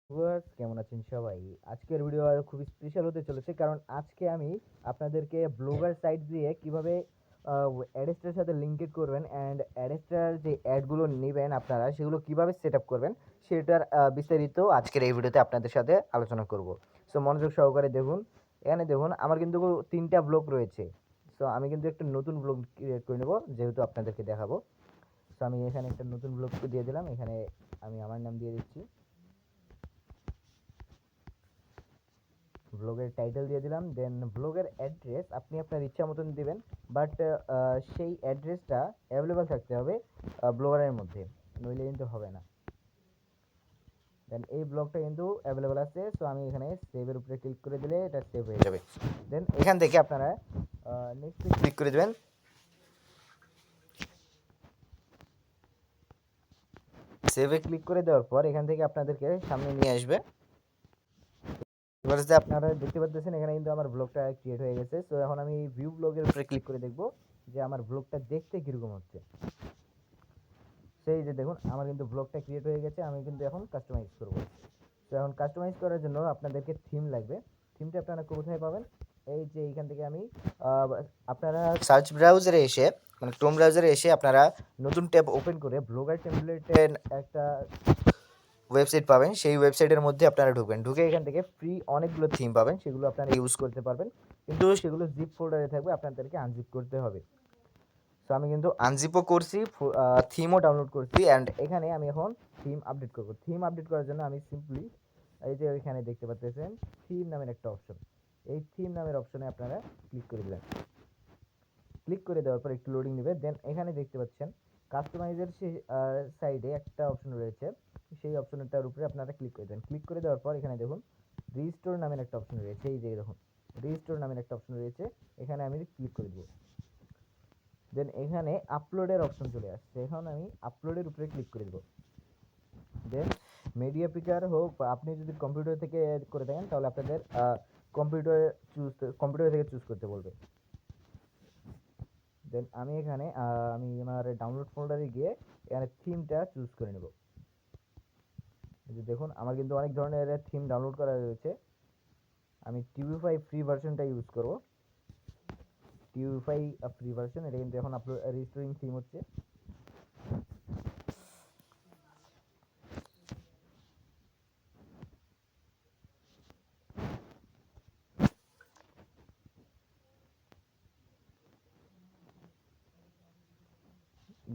Viewers কেমন আছেন সবাই? আজকের ভিডিও খুবই স্পেশাল হতে চলেছে কারণ আজকে আমি আপনাদেরকে ব্লগার সাইট দিয়ে কিভাবে অ্যাডস্টার সাথে লিঙ্কেড করবেন অ্যান্ড অ্যাডস্টার যে অ্যাডগুলো নেবেন আপনারা সেগুলো কিভাবে সেট আপ করবেন সেটার বিস্তারিত আজকের এই ভিডিওতে আপনাদের সাথে আলোচনা করব। সো মনোযোগ সহকারে দেখুন। এখানে দেখুন আমার কিন্তু 3টা ব্লগ রয়েছে। সো আমি কিন্তু একটা নতুন ব্লগ ক্রিয়েট করে নেব যেহেতু আপনাদেরকে দেখাবো। সো আমি এখানে একটা নতুন ব্লগ দিয়ে দিলাম। এখানে আমি আমার নাম দিয়ে দিচ্ছি। ব্লগের টাইটেল দিয়ে দিলাম, দেন ব্লগের অ্যাড্রেস আপনি আপনার ইচ্ছা মতন দিবেন, বাট সেই অ্যাড্রেসটা অ্যাভেলেবেল থাকতে হবে ব্লগারের মধ্যে, নইলে কিন্তু হবে না। দেন এই ব্লগটা কিন্তু অ্যাভেলেবেল আছে, সো আমি এখানে সেভের উপরে ক্লিক করে দিলে এটা সেভ হয়ে যাবে। দেন এখান থেকে আপনারা নেক্সট ক্লিক করে দেবেন। সেভে ক্লিক করে দেওয়ার পর এখান থেকে আপনাদেরকে সামনে নিয়ে আসবে। এবার যে আপনারা দেখতে পাচ্ছেন এখানে কিন্তু আমার ব্লগটা ক্রিয়েট হয়ে গেছে। সো এখন আমি ভিউ ব্লগের উপরে ক্লিক করে দেখব যে আমার ব্লগটা দেখতে কীরকম হচ্ছে। সেই যে দেখুন আমার কিন্তু ব্লগটা ক্রিয়েট হয়ে গেছে, আমি কিন্তু এখন কাস্টমাইজ করব। তো এখন কাস্টমাইজ করার জন্য আপনাদেরকে থিম লাগবে। থিমটা আপনারা কোথায় পাবেন? এই যে এইখান থেকে আমি আপনারা সার্চ ব্রাউজারে এসে, মানে ক্রোম ব্রাউজারে এসে আপনারা নতুন ট্যাব ওপেন করে ব্লগার টেমপ্লেটের একটা ওয়েবসাইট পাবেন। সেই ওয়েবসাইটের মধ্যে আপনারা ঢুকবেন, ঢুকে এখান থেকে ফ্রি অনেকগুলো থিম পাবেন, সেগুলো আপনারা ইউজ করতে পারবেন, কিন্তু সেগুলো জিপ ফোল্ডারে থাকবে, আপনাদেরকে আনজিপ করতে হবে। সো আমি কিন্তু আনজিপও করছি, থিমও ডাউনলোড করছি, অ্যান্ড এখানে আমি এখন থিম আপডেট করব। থিম আপডেট করার জন্য আমি সিম্পলি এই যে এখানে দেখতে পাচ্ছেন থিম নামের একটা অপশন, এই থিম নামের অপশনে আপনারা ক্লিক করে দেবেন। ক্লিক করে দেওয়ার পর একটু লোডিং নেবে। দেন এখানে দেখতে পাচ্ছেন কাস্টমাইজের সেই সাইডে একটা অপশন রয়েছে, সেই অপশনটার উপরে আপনারা ক্লিক করে দেন। ক্লিক করে দেওয়ার পর এখানে দেখুন রিস্টোর নামের একটা অপশন রয়েছে, এই যে দেখুন রিস্টোর নামের একটা অপশন রয়েছে, এখানে আমি ক্লিক করে দেবো। দেন এখানে আপলোডের অপশন চলে আসছে, এখন আমি আপলোডের উপরে ক্লিক করে দেবো। দেন মিডিয়া পিকার হোক বা আপনি যদি কম্পিউটার থেকে করে থাকেন তাহলে আপনাদের কম্পিউটার থেকে চুজ করতে বলবে। দেন আমি এখানে আমি আমার ডাউনলোড ফোল্ডারে গিয়ে এখানে থিমটা চুজ করে নেব। এই যে দেখুন আমার কিন্তু অনেক ধরনের থিম ডাউনলোড করা রয়েছে, আমি টিউবিফাই ফ্রি ভার্সনটা ইউজ করব। টিউবিফাই ফ্রি ভার্সন, এটা কিন্তু এখন আপলোড রিস্টোরিং থিম হচ্ছে।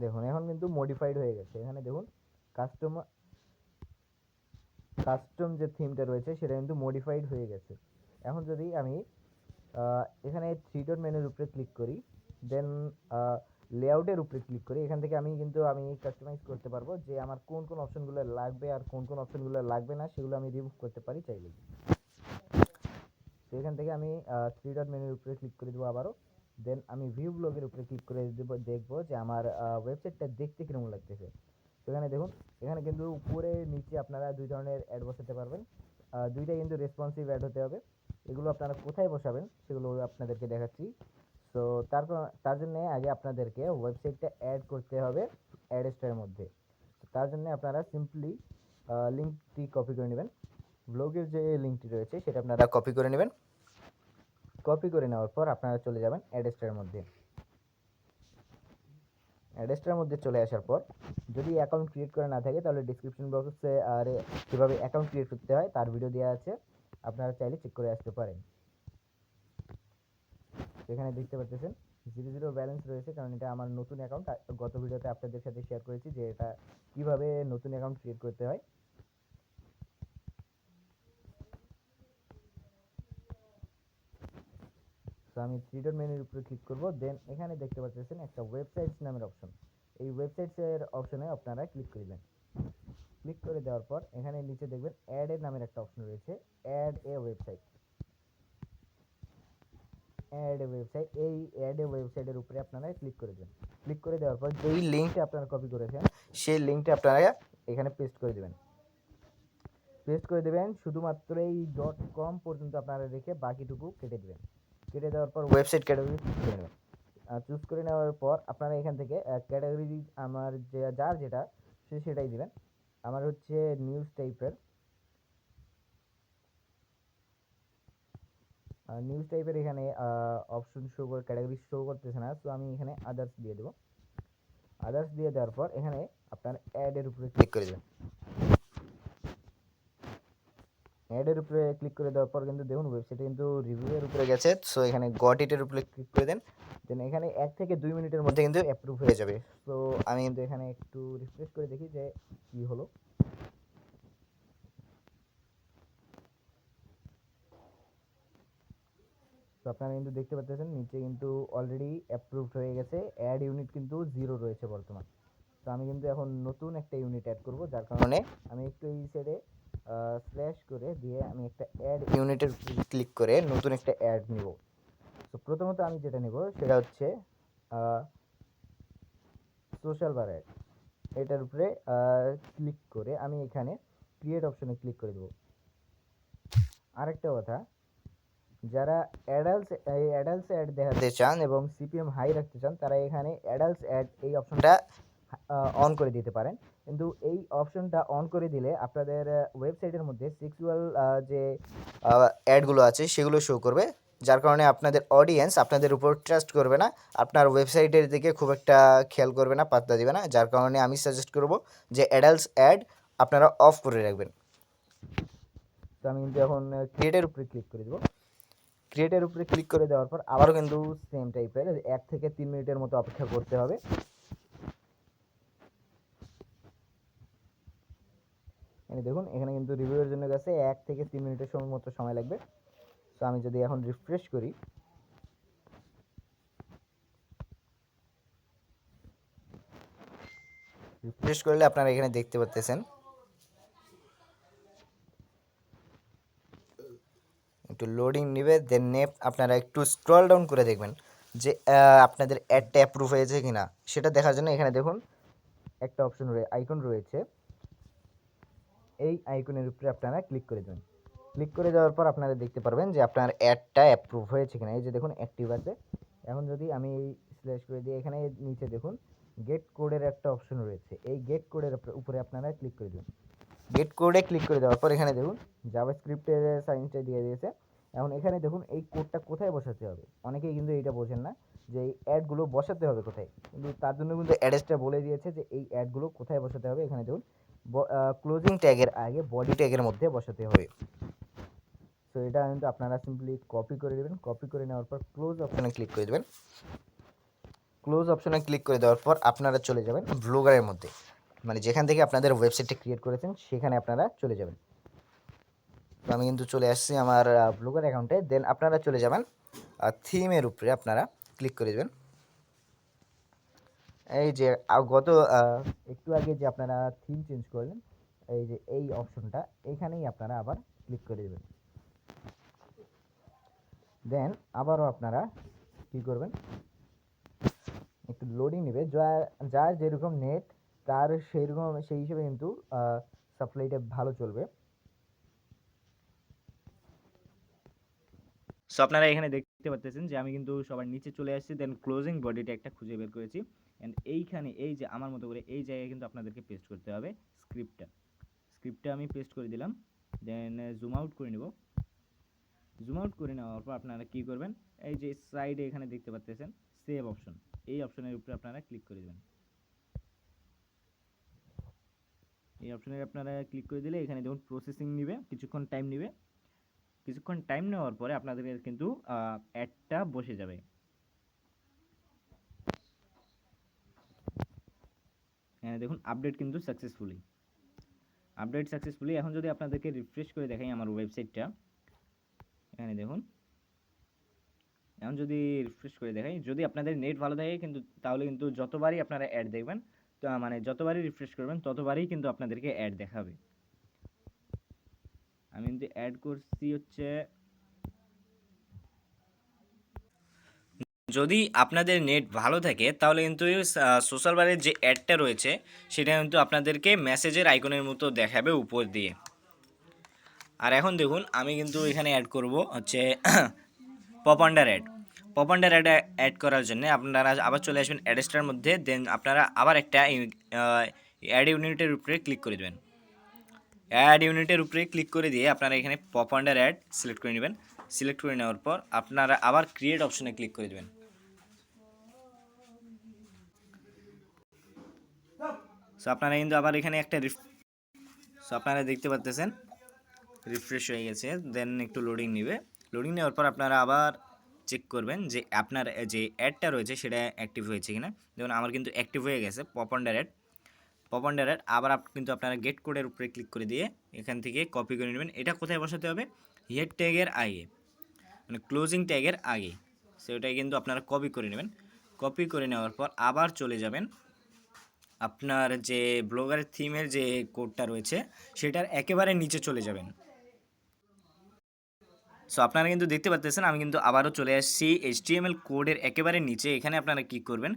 দেখুন এখন কিন্তু মডিফাইড হয়ে গেছে, এখানে দেখুন কাস্টমার কাস্টম যে থিমটা রয়েছে সেটা কিন্তু মডিফাইড হয়ে গেছে। এখন যদি আমি এখানে থ্রি ডট মেনুর উপরে ক্লিক করি, দেন লেআউটের উপরে ক্লিক করি, এখান থেকে আমি কাস্টমাইজ করতে পারবো যে আমার কোন কোন অপশনগুলো লাগবে আর কোন কোন অপশনগুলো লাগবে না, সেগুলো আমি রিমুভ করতে পারি চাইলেই। তো এখান থেকে আমি থ্রি ডট মেনুর উপরে ক্লিক করে দেবো আবারও। দেন আমি ভিউ ব্লগের উপরে ক্লিক করে দেবো, দেখবো যে আমার ওয়েবসাইটটা দেখতে কিরকম লাগতেছে। তো এখানে দেখুন এখানে কিন্তু উপরে নিচে আপনারা দুই ধরনের অ্যাড বসাতে পারবেন, দুইটাই কিন্তু রেসপন্সিভ অ্যাড হতে হবে। এগুলো আপনারা কোথায় বসাবেন সেগুলো আপনাদেরকে দেখাচ্ছি। সো তার জন্য আগে আপনাদেরকে ওয়েবসাইটটা অ্যাড করতে হবে অ্যাডস্টারের মধ্যে। তার জন্য আপনারা সিম্পলি লিঙ্কটি কপি করে নেবেন, ব্লগের যে লিঙ্কটি রয়েছে সেটা আপনারা কপি করে নেবেন। কপি করে নেওয়ার পর আপনারা চলে যাবেন অ্যাডস্টারের মধ্যে। অ্যাডস্টারের মধ্যে চলে আসার পর যদি অ্যাকাউন্ট ক্রিয়েট করা না থাকে তাহলে ডিসক্রিপশন বক্সে আর কীভাবে অ্যাকাউন্ট ক্রিয়েট করতে হয় তার ভিডিও দেওয়া আছে, আপনারা চাইলে চেক করে আসতে পারেন। এখানে দেখতে পাচ্ছেন 0 ব্যালেন্স রয়েছে, কারণ এটা আমার নতুন অ্যাকাউন্ট। গত ভিডিওতে আপনাদের সাথে শেয়ার করেছি যে এটা কিভাবে নতুন অ্যাকাউন্ট ক্রিয়েট করতে হয়। তো আমি থ্রি ডট মেনুর উপরে ক্লিক করব। দেন এখানে দেখতে পাচ্ছেন একটা ওয়েবসাইটস নামের অপশন, এই ওয়েবসাইটসের অপশনে আপনারা ক্লিক করবেন। ক্লিক করে দেওয়ার পর এখানে নিচে দেখবেন অ্যাড এর নামের একটা অপশন রয়েছে, add a website. Add a website, এই অ্যাড এ ওয়েবসাইটের উপরে আপনারা ক্লিক করে দেবেন। ক্লিক করে দেওয়ার পর যেই লিঙ্কটা আপনারা কপি করেছেন সেই লিঙ্কটা আপনারা এখানে পেস্ট করে দেবেন। পেস্ট করে দেবেন, শুধুমাত্র এই .com পর্যন্ত আপনারা রেখে বাকিটুকু কেটে দেবেন। কেটে দেওয়ার পর ওয়েবসাইট ক্যাটাগরি চুজ করে নেবেন। চুজ করে নেওয়ার পর আপনারা এখান থেকে ক্যাটাগরি আমার যার যেটা সে সেটাই দিবেন। আমার হচ্ছে নিউজ টাইপের, নিউজ টাইপের এখানে অপশন শো করে ক্যাটাগরি শো করতেছে না, তো আমি এখানে আদার্স দিয়ে দেবো। আদার্স দিয়ে দেওয়ার পর এখানে আপনার অ্যাডের উপরে ক্লিক করে দেবেন। অ্যাডের উপরে ক্লিক করে দেওয়ার পর কিন্তু দেখুন ওয়েবসাইটে কিন্তু রিভিউয়ের উপরে গেছে, সো এখানে গট ইটের উপরে ক্লিক করে দেন। দেন এখানে 1 থেকে 2 মিনিটের মধ্যে কিন্তু অ্যাপ্রুভ হয়ে যাবে। তো আমি কিন্তু এখানে একটু রিফ্রেশ করে দেখি যে কি হলো। তো আপনারা কিন্তু দেখতে পাচ্ছেন নিচে কিন্তু অলরেডি অ্যাপ্রুভড হয়ে গেছে, অ্যাড ইউনিট কিন্তু 0 রয়েছে বর্তমান। তো আমি কিন্তু এখন নতুন একটা ইউনিট অ্যাড করব, যার কারণে আমি একটু এই সাইডে স্ল্যাশ করে দিয়ে আমি একটা অ্যাড ইউনিটের ক্লিক করে নতুন একটা অ্যাড নিব। তো প্রথমত আমি যেটা নেব সেটা হচ্ছে সোশ্যাল বার অ্যাড। এটার উপরে ক্লিক করে আমি এখানে ক্রিয়েট অপশনে ক্লিক করে দেবো। আরেকটা কথা, যারা অ্যাডাল্টস অ্যাড দেখাতে চান এবং সিপিএম হাই রাখতে চান, তারা এখানে অ্যাডাল্টস অ্যাড এই অপশনটা অন করে দিতে পারেন। কিন্তু এই অপশনটা অন করে দিলে আপনাদের ওয়েবসাইটের মধ্যে সেক্সুয়াল যে অ্যাডগুলো আছে সেগুলো শো করবে, যার কারণে আপনাদের অডিয়েন্স আপনাদের উপর ট্রাস্ট করবে না, আপনার ওয়েবসাইটের দিকে খুব একটা খেয়াল করবে না, পাত্তা দিবে না। যার কারণে আমি সাজেস্ট করব যে অ্যাডাল্টস অ্যাড আপনারা অফ করে রাখবেন। তো আমি কিন্তু এখন ক্রিয়েটের উপরে ক্লিক করে দেবো। ক্রিয়েটের উপরে ক্লিক করে দেওয়ার পর আবারও কিন্তু সেম টাইপের 1 থেকে 3 মিনিটের মতো অপেক্ষা করতে হবে। দেখুন এখানে কিন্তু রিভিউয়ের জন্য গেছে 1 থেকে 3 মিনিটের মতো সময় লাগবে। তো আমি যদি এখন রিফ্রেশ করি, রিফ্রেশ করলে আপনারা এখানে দেখতে পাচ্ছেন একটু লোডিং নেবে, দেন আপনারা একটু স্ক্রল ডাউন করে দেখবেন যে আপনাদের অ্যাডটা অ্যাপ্রুভ হয়েছে কিনা সেটা দেখার জন্য এখানে দেখুন একটা অপশন আইকন রয়েছে, এই আইকনের উপরে আপনারা ক্লিক করে দেবেন। ক্লিক করে দেওয়ার পর আপনারা দেখতে পারবেন যে আপনার অ্যাডটা অ্যাপ্রুভ হয়েছে কিনা। এই যে দেখুন অ্যাক্টিভ আছে। এখন যদি আমি স্ল্যাশ করে দিই, এখানে নিচে দেখুন গেট কোডের একটা অপশন রয়েছে, এই গেট কোডের উপরে আপনারা ক্লিক করে দেবেন। গেট কোডে ক্লিক করে দেওয়ার পর এখানে দেখুন জাভাস্ক্রিপ্টের সাইনটা দিয়ে দিয়েছে। এখন এখানে দেখুন এই কোডটা কোথায় বসাতে হবে, অনেকেই কিন্তু এইটা বোঝেন না যে এই অ্যাডগুলো বসাতে হবে কোথায়, কিন্তু তার জন্য কিন্তু অ্যাড্রেসটা বলে দিয়েছে যে এই অ্যাডগুলো কোথায় বসাতে হবে। এখানে দেখুন ক্লোজিং ট্যাগের আগে বডি ট্যাগের মধ্যে বসাতে হবে। তো এটা কিন্তু আপনারা সিম্পলি কপি করে দেবেন। কপি করে নেওয়ার পর ক্লোজ অপশনে ক্লিক করে দেবেন। ক্লোজ অপশনে ক্লিক করে দেওয়ার পর আপনারা চলে যাবেন ব্লগারের মধ্যে, মানে যেখান থেকে আপনাদের ওয়েবসাইটটা ক্রিয়েট করেছেন সেখানে আপনারা চলে যাবেন। তো আমি কিন্তু চলে আসছি আমার ব্লগার অ্যাকাউন্টে। দেন আপনারা চলে যাবেন থিমের উপরে, আপনারা ক্লিক করে দেবেন। এই যে গত একটু আগে যে আপনারা থিম চেঞ্জ করলেন, এই যে এই অপশনটা এখানেই আপনারা আবার ক্লিক করে দেবেন। দেন আবারও আপনারা কী করবেন, একটু লোডিং নেবে, যার যেরকম নেট তার সেই হিসেবে কিন্তু সাপ্লাইটা ভালো চলবে। সো আপনারা এখানে দেখতে পাচ্ছেন যে আমি কিন্তু সবার নিচে চলে আসছি, দেন ক্লোজিং বডিটা একটা খুঁজে বের করেছি। অ্যান্ড এইখানে এই যে আমার মতো করে এই জায়গায় কিন্তু আপনাদেরকে পেস্ট করতে হবে স্ক্রিপ্টটা আমি পেস্ট করে দিলাম। দেন জুম আউট করে নেব। জুম আউট করে নেওয়ার পর আপনারা কী করবেন, এই যে সাইডে এখানে দেখতে পাচ্ছেন সেভ অপশন, এই অপশনের উপরে আপনারা ক্লিক করে দেবেন। এই অপশনে আপনারা ক্লিক করে দিলে এখানে দেখুন প্রসেসিং নেবে, কিছুক্ষণ টাইম নেবে। কিছুক্ষণ টাইম নেওয়ার পরে আপনাদের কিন্তু অ্যাডটা বসে যাবে। হ্যাঁ দেখুন আপডেট কিন্তু সাকসেসফুলি। এখন যদি আপনাদেরকে রিফ্রেশ করে দেখাই আমার ওয়েবসাইটটা, এখানে দেখুন এখন যদি রিফ্রেশ করে দেখাই, যদি আপনাদের নেট ভালো থাকে কিন্তু তাহলে কিন্তু যতবারই আপনারা অ্যাড দেখবেন, তো মানে যতবারই রিফ্রেশ করবেন ততবারই কিন্তু আপনাদেরকে অ্যাড দেখাবে। আমি কিন্তু অ্যাড করছি হচ্ছে, যদি আপনাদের নেট ভালো থাকে তাহলে কিন্তু সোশ্যাল বারের যে অ্যাডটা রয়েছে সেটা কিন্তু আপনাদেরকে মেসেজের আইকনের মতো দেখাবে উপর দিয়ে। আর এখন দেখুন আমি কিন্তু এখানে অ্যাড করব হচ্ছে পপ আন্ডার অ্যাড করার জন্য আপনারা আবার চলে আসবেন অ্যাডস্টার মধ্যে। দেন আপনারা আবার একটা অ্যাড ইউনিটের উপরে ক্লিক করে দেবেন। অ্যাড ইউনিটের উপরে ক্লিক করে দিয়ে আপনারা এখানে পপ আন্ডার অ্যাড সিলেক্ট করে নেবেন। সিলেক্ট করে নেওয়ার পর আপনারা আবার ক্রিয়েট অপশনে ক্লিক করে দেবেন। সো আপনারা কিন্তু আবার এখানে একটা সো আপনারা দেখতে পাচ্ছেন রিফ্রেশ হয়ে গেছে, দেন একটু লোডিং নেবে। লোডিং নেওয়ার পর আপনারা আবার চেক করবেন যে আপনার যে অ্যাডটা রয়েছে সেটা অ্যাক্টিভ হয়েছে কিনা। যেমন আমার কিন্তু অ্যাক্টিভ হয়ে গেছে পপ আন্ডার অ্যাড। আবার কিন্তু আপনারা গেট কোডের উপরে ক্লিক করে দিয়ে এখান থেকে কপি করে নেবেন। এটা কোথায় বসাতে হবে? হেড ট্যাগের আগে, মানে ক্লোজিং ট্যাগের আগে। সেটাই কিন্তু আপনারা কপি করে নেবেন। কপি করে নেওয়ার পর আবার চলে যাবেন আপনার যে ব্লগারের থিমের যে কোডটা রয়েছে সেটার একেবারে নিচে চলে যাবেন। সো আপনারা কিন্তু দেখতে পাচ্ছেন আমি কিন্তু আবারও চলে আসছি HTML কোডের একেবারে নিচে। এখানে আপনারা কি করবেন,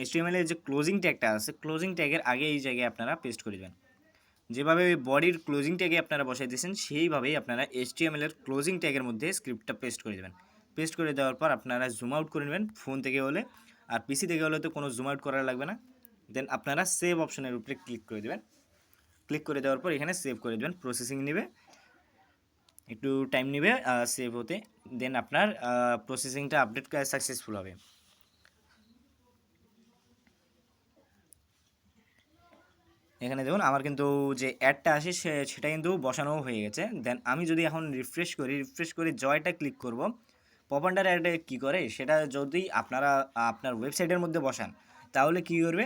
HTML এর যে ক্লোজিং ট্যাগটা আছে, ক্লোজিং ট্যাগের আগে এই জায়গায় আপনারা পেস্ট করে দেবেন। যেভাবে বডির ক্লোজিং ট্যাগে আপনারা বসাই দিয়েছেন সেইভাবেই আপনারা HTML এর ক্লোজিং ট্যাগের মধ্যে স্ক্রিপ্টটা পেস্ট করে দেবেন। পেস্ট করে দেওয়ার পর আপনারা জুম আউট করে নেবেন ফোন থেকে হলে, আর পিসি থেকে হলে তো কোনো জুম আউট করা লাগবে না। দেন আপনারা সেভ অপশনের উপরে ক্লিক করে দেবেন। ক্লিক করে দেওয়ার পর এখানে সেভ করে দেবেন। প্রসেসিং নেবে, একটু টাইম নেবে সেভ হতে। দেন আপনার প্রসেসিংটা আপডেট করে সাকসেসফুল হবে। এখানে দেখুন আমার কিন্তু যে অ্যাডটা আসে সেটা কিন্তু বসানো হয়ে গেছে। দেন আমি যদি এখন রিফ্রেশ করে জয়টা ক্লিক করব, পপ আন্ডার অ্যাডে কী করে সেটা যদি আপনারা আপনার ওয়েবসাইটের মধ্যে বসান তাহলে কী করবে,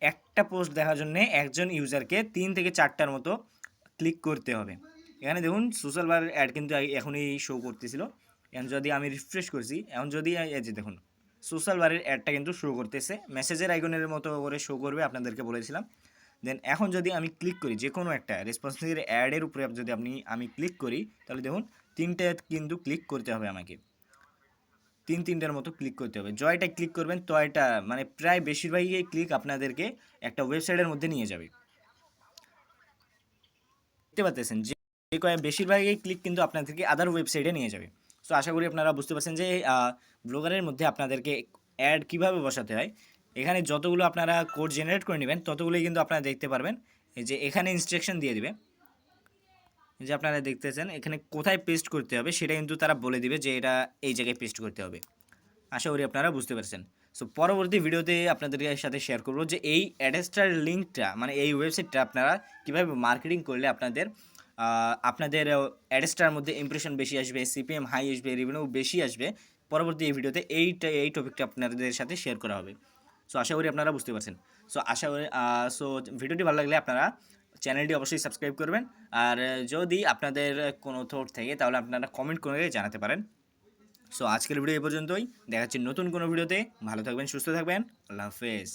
একটা পোস্ট দেখার জন্য একজন ইউজারকে 3 থেকে 4টার মতো ক্লিক করতে হবে। এখানে দেখুন সোশ্যাল বার অ্যাড কিন্তু এখনই শো করতেছিল। এখন যদি আমি রিফ্রেশ করছি, এখন যদি এই যে দেখুন সোশ্যাল বারের অ্যাডটা কিন্তু শো করতেছে, মেসেজের আইকনের মতো করে শো করবে, আপনাদেরকে বলেছিলাম। দেন এখন যদি আমি ক্লিক করি যে কোনো একটা রেসপন্সিভ অ্যাডের উপরে যদি আমি ক্লিক করি তাহলে দেখুন 3টে কিন্তু ক্লিক করতে হবে আমাকে, 3টার মতো ক্লিক করতে হবে। জয়টা ক্লিক করবেন তো এটা মানে প্রায় বেশিরভাগই ক্লিক আপনাদেরকে একটা ওয়েবসাইটের মধ্যে নিয়ে যাবে। দেখতে পাচ্ছেন যে বেশিরভাগই ক্লিক কিন্তু আপনাদেরকে আদার ওয়েবসাইটে নিয়ে যাবে। সো আশা করি আপনারা বুঝতে পারছেন যে ব্লগারের মধ্যে আপনাদেরকে অ্যাড কীভাবে বসাতে হয়। এখানে যতগুলো আপনারা কোড জেনারেট করে নেবেন ততগুলোই কিন্তু আপনারা দেখতে পারবেন। এই যে এখানে ইনস্ট্রাকশন দিয়ে দিবে, যে আপনারা দেখতেছেন এখানে কোথায় পেস্ট করতে হবে সেটা কিন্তু তারা বলে দিবে যে এটা এই জায়গায় পেস্ট করতে হবে। আশা করি আপনারা বুঝতে পারছেন। সো পরবর্তী ভিডিওতে আপনাদের সাথে শেয়ার করবো যে এই অ্যাডেস্টার লিঙ্কটা মানে এই ওয়েবসাইটটা আপনারা কীভাবে মার্কেটিং করলে আপনাদের অ্যাডেস্টার মধ্যে ইমপ্রেশন বেশি আসবে, CPM হাই আসবে, রেভিনিউ বেশি আসবে। পরবর্তী এই ভিডিওতে এই টপিকটা আপনাদের সাথে শেয়ার করা হবে। সো আশা করি আপনারা বুঝতে পারছেন। সো আশা করি ভিডিওটি ভালো লাগলে আপনারা চ্যানেলটি অবশ্যই সাবস্ক্রাইব করবেন। আর যদি আপনাদের কোনো থট থাকে তাহলে আপনারা কমেন্ট করে জানাতে পারেন। সো আজকের ভিডিও এই পর্যন্তই, দেখা হচ্ছে নতুন কোনো ভিডিওতে। ভালো থাকবেন, সুস্থ থাকবেন, আল্লাহ হাফেজ।